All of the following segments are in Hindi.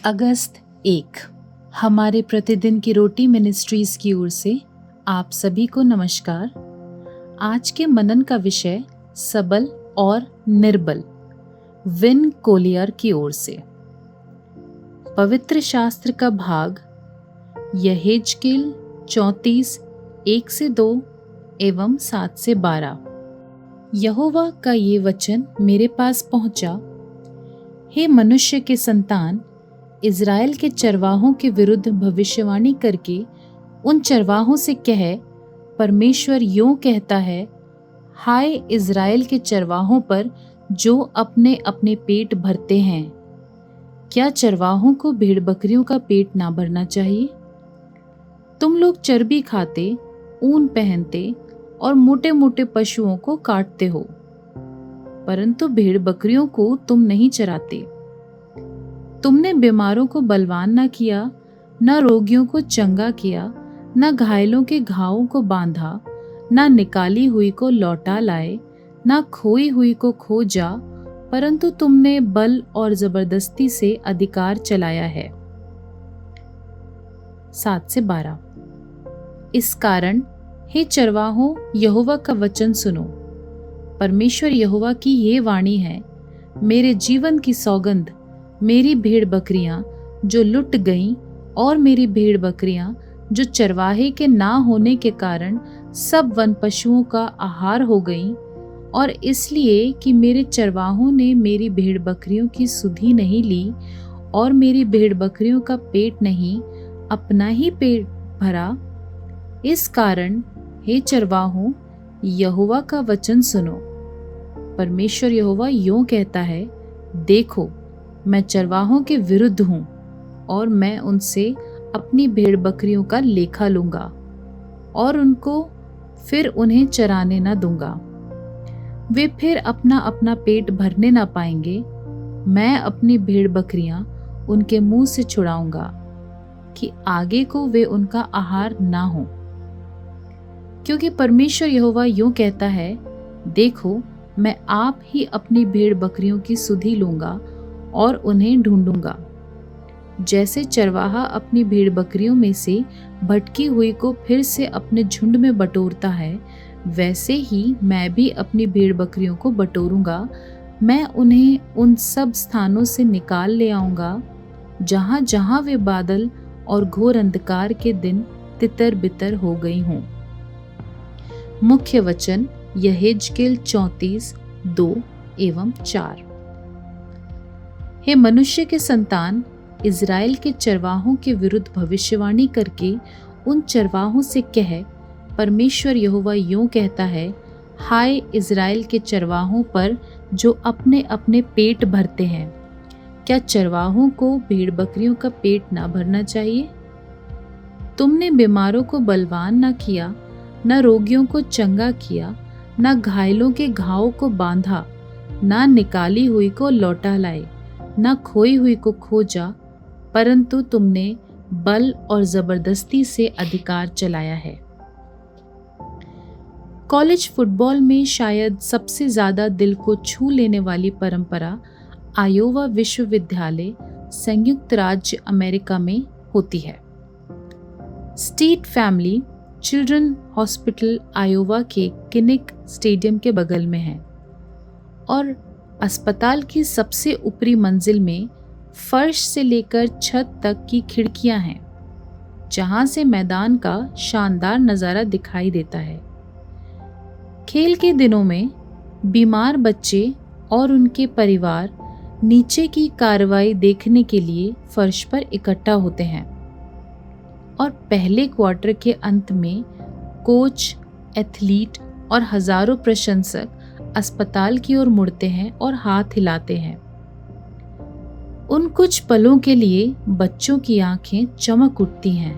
अगस्त 1 हमारे प्रतिदिन की रोटी मिनिस्ट्रीज की ओर से आप सभी को नमस्कार। आज के मनन का विषय सबल और निर्बल, विन कोलियर की ओर से। पवित्र शास्त्र का भाग यहेजकेल 34 1-2 एवं 7-12। यहोवा का ये वचन मेरे पास पहुंचा, हे मनुष्य के संतान, इज़राइल के चरवाहों के विरुद्ध भविष्यवाणी करके उन चरवाहों से कह, परमेश्वर यूं कहता है, हाय इज़राइल के चरवाहों पर जो अपने अपने पेट भरते हैं, क्या चरवाहों को भेड़ बकरियों का पेट ना भरना चाहिए? तुम लोग चर्बी खाते, ऊन पहनते और मोटे मोटे पशुओं को काटते हो, परंतु भेड़ बकरियों को तुम नहीं चराते। तुमने बीमारों को बलवान न किया, न रोगियों को चंगा किया, न घायलों के घावों को बांधा, न निकाली हुई को लौटा लाए, न खोई हुई को खोजा, परंतु तुमने बल और जबरदस्ती से अधिकार चलाया है। 7-12। इस कारण हे चरवाहों, यहोवा का वचन सुनो। परमेश्वर यहोवा की ये वाणी है, मेरे जीवन की सौगंध, मेरी भेड़ बकरियां जो लुट गईं और मेरी भेड़ बकरियां जो चरवाहे के ना होने के कारण सब वन पशुओं का आहार हो गईं, और इसलिए कि मेरे चरवाहों ने मेरी भेड़ बकरियों की सुधि नहीं ली और मेरी भेड़ बकरियों का पेट नहीं, अपना ही पेट भरा, इस कारण हे चरवाहों, यहोवा का वचन सुनो। परमेश्वर यहोवा यूं कहता है, देखो, मैं चरवाहों के विरुद्ध हूँ और मैं उनसे अपनी भेड़ बकरियों का लेखा लूंगा और उनको फिर उन्हें चराने न दूंगा। वे फिर अपना अपना पेट भरने न पाएंगे। मैं अपनी भेड़ बकरियां उनके मुंह से छुड़ाऊंगा कि आगे को वे उनका आहार ना हो। क्योंकि परमेश्वर यहोवा यूं कहता है, देखो, मैं आप ही अपनी भेड़ बकरियों की सुधि लूंगा और उन्हें ढूंढूंगा। जैसे चरवाहा अपनी भेड़ बकरियों में से भटकी हुई को फिर से अपने झुंड में बटोरता है, वैसे ही मैं भी अपनी भेड़ बकरियों को बटोरूंगा। मैं उन्हें उन सब स्थानों से निकाल ले आऊंगा जहां जहां वे बादल और घोर अंधकार के दिन तितर बितर हो गई हों। मुख्य वचन यहेजकेल 34 2 एवं 4। हे मनुष्य के संतान, इज़राइल के चरवाहों के विरुद्ध भविष्यवाणी करके उन चरवाहों से कह, परमेश्वर यहोवा यूं कहता है, हाय इज़राइल के चरवाहों पर जो अपने अपने पेट भरते हैं, क्या चरवाहों को भेड़ बकरियों का पेट ना भरना चाहिए? तुमने बीमारों को बलवान न किया, न रोगियों को चंगा किया, न घायलों के घावों को बांधा, न निकाली हुई को लौटा लाए, न खोई हुई को खोजा, परंतु तुमने बल और जबरदस्ती से अधिकार चलाया है। कॉलेज फुटबॉल में शायद सबसे ज्यादा दिल को छू लेने वाली परंपरा आयोवा विश्वविद्यालय, संयुक्त राज्य अमेरिका में होती है। State family children hospital Iowa के किनिक स्टेडियम के बगल में है और अस्पताल की सबसे ऊपरी मंजिल में फर्श से लेकर छत तक की खिड़कियां हैं, जहां से मैदान का शानदार नज़ारा दिखाई देता है। खेल के दिनों में बीमार बच्चे और उनके परिवार नीचे की कार्रवाई देखने के लिए फर्श पर इकट्ठा होते हैं और पहले क्वार्टर के अंत में कोच, एथलीट और हजारों प्रशंसक अस्पताल की ओर मुड़ते हैं और हाथ हिलाते हैं। उन कुछ पलों के लिए बच्चों की आंखें चमक उठती हैं।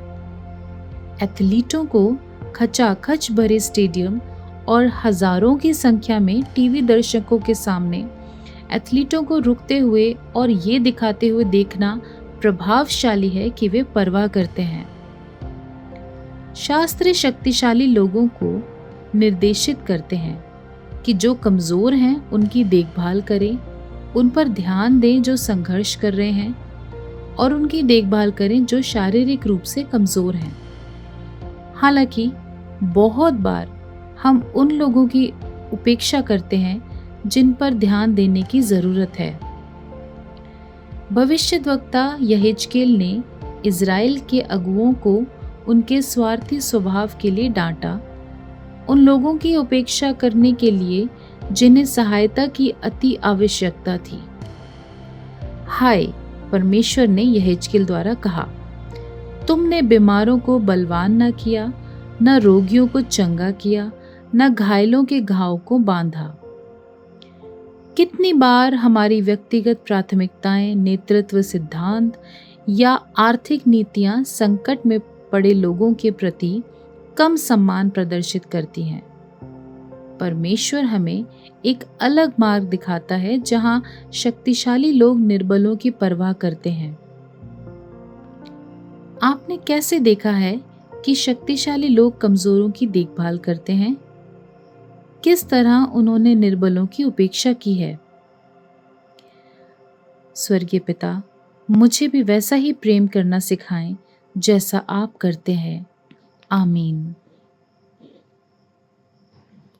एथलीटों को खचाखच भरे स्टेडियम और हजारों की संख्या में टीवी दर्शकों के सामने एथलीटों को रुकते हुए और ये दिखाते हुए देखना प्रभावशाली है कि वे परवाह करते हैं। शास्त्र शक्तिशाली लोगों को निर्देशित करते हैं कि जो कमज़ोर हैं उनकी देखभाल करें, उन पर ध्यान दें जो संघर्ष कर रहे हैं, और उनकी देखभाल करें जो शारीरिक रूप से कमज़ोर हैं। हालांकि बहुत बार हम उन लोगों की उपेक्षा करते हैं जिन पर ध्यान देने की ज़रूरत है। भविष्यद्वक्ता यहेजकेल ने इज़राइल के अगुओं को उनके स्वार्थी स्वभाव के लिए डांटा, उन लोगों की उपेक्षा करने के लिए जिन्हें सहायता की अति आवश्यकता थी। हाय, परमेश्वर ने यहेजकेल द्वारा कहा, तुमने बीमारों को बलवान न किया, न रोगियों को चंगा किया, न घायलों के घाव को बांधा। कितनी बार हमारी व्यक्तिगत प्राथमिकताएं, नेतृत्व सिद्धांत या आर्थिक नीतियां संकट में पड़े लोगों के प्रति कम सम्मान प्रदर्शित करती हैं। परमेश्वर हमें एक अलग मार्ग दिखाता है जहां शक्तिशाली लोग निर्बलों की परवाह करते हैं। आपने कैसे देखा है कि शक्तिशाली लोग कमजोरों की देखभाल करते हैं? किस तरह उन्होंने निर्बलों की उपेक्षा की है? स्वर्गीय पिता, मुझे भी वैसा ही प्रेम करना सिखाएं जैसा आप करते हैं। आमीन।